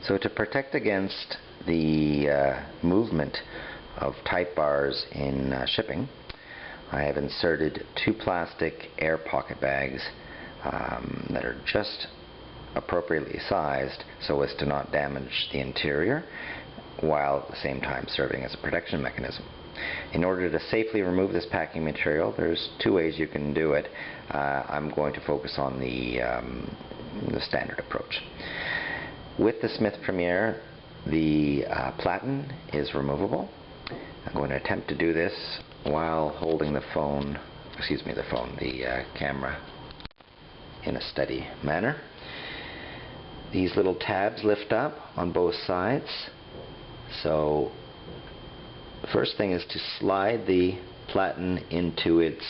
So to protect against the movement of type bars in shipping, I have inserted two plastic air pocket bags that are just appropriately sized so as to not damage the interior, while at the same time serving as a protection mechanism. In order to safely remove this packing material, there's two ways you can do it. I'm going to focus on the standard approach. With the Smith Premier, the Platen is removable. I'm going to attempt to do this while holding the camera in a steady manner. These little tabs lift up on both sides. So the first thing is to slide the Platen into its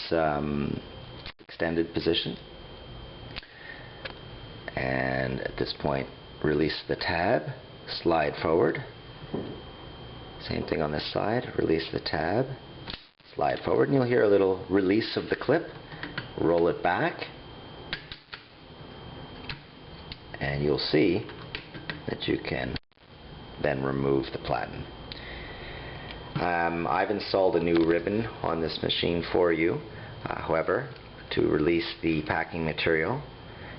extended position, and at this point release the tab, slide forward. Same thing on this side, release the tab, slide forward, and you'll hear a little release of the clip. Roll it back, and you'll see that you can then remove the Platen. I've installed a new ribbon on this machine for you. However, to release the packing material,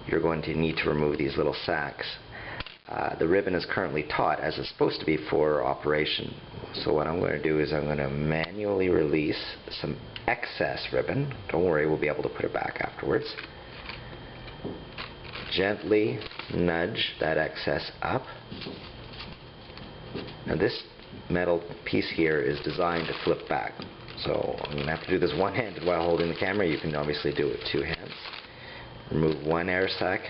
you're going to need to remove these little sacks. The ribbon is currently taut, as it's supposed to be for operation. So what I'm going to do is I'm going to manually release some excess ribbon. Don't worry, we'll be able to put it back afterwards. Gently nudge that excess up. Now this metal piece here is designed to flip back. So I'm going to have to do this one-handed while holding the camera. You can obviously do it with two hands. Remove one air sac.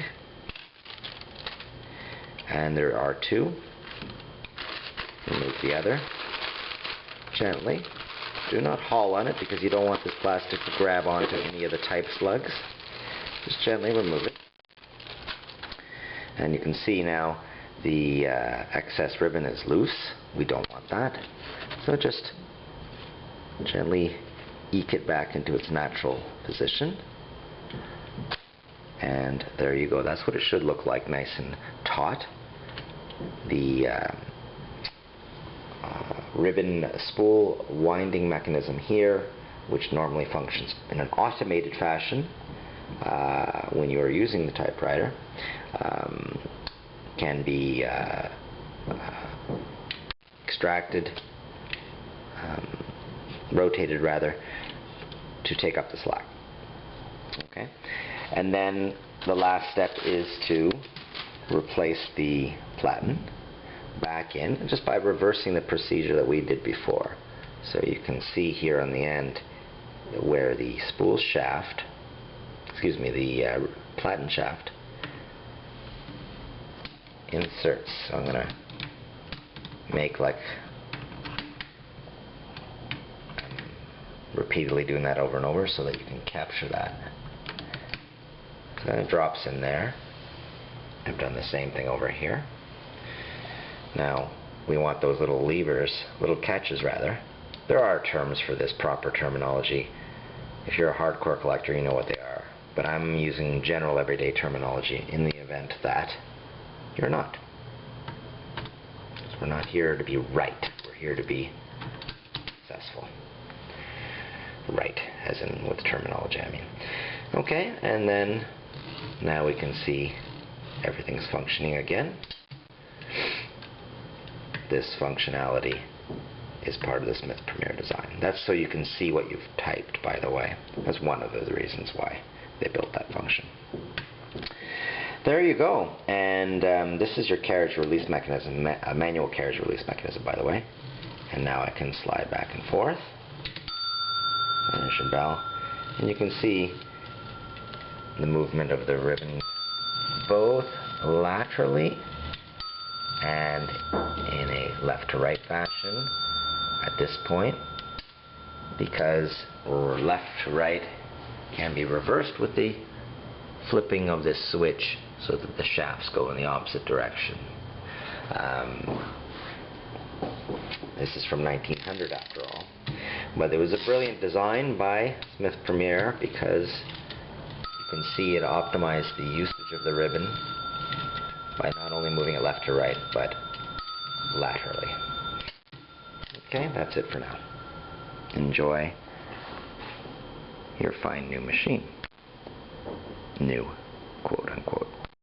And there are two. Remove the other. Gently. Do not haul on it because you don't want this plastic to grab onto any of the type slugs. Just gently remove it. And you can see now the excess ribbon is loose. We don't want that. So just gently eke it back into its natural position. And there you go. That's what it should look like, nice and taut. The ribbon spool winding mechanism here, which normally functions in an automated fashion when you are using the typewriter, can be extracted, rotated rather, to take up the slack. Okay, and then the last step is to replace the Platen back in just by reversing the procedure that we did before. So you can see here on the end where the spool shaft, the Platen shaft inserts. So I'm going to make like repeatedly doing that over and over so that you can capture that. So it drops in there. I've done the same thing over here. Now we want those little levers, little catches rather. There are terms for this, proper terminology. If you're a hardcore collector, you know what they are. But I'm using general everyday terminology in the event that you're not. We're not here to be right. We're here to be successful. Right, as in with terminology, I mean. Okay, and then now we can see everything's functioning again. This functionality is part of the Smith Premier design. That's so you can see what you've typed, by the way. That's one of the reasons why they built that function. There you go. And this is your carriage release mechanism, a manual carriage release mechanism, by the way. And now I can slide back and forth. There's your bell. And you can see the movement of the ribbon both laterally and in a left to right fashion at this point, because left to right can be reversed with the flipping of this switch so that the shafts go in the opposite direction. This is from 1900 after all, but it was a brilliant design by Smith Premier because you can see it optimized the usage of the ribbon by not only moving it left to right, but laterally. Okay, that's it for now. Enjoy your fine new machine. New, quote unquote.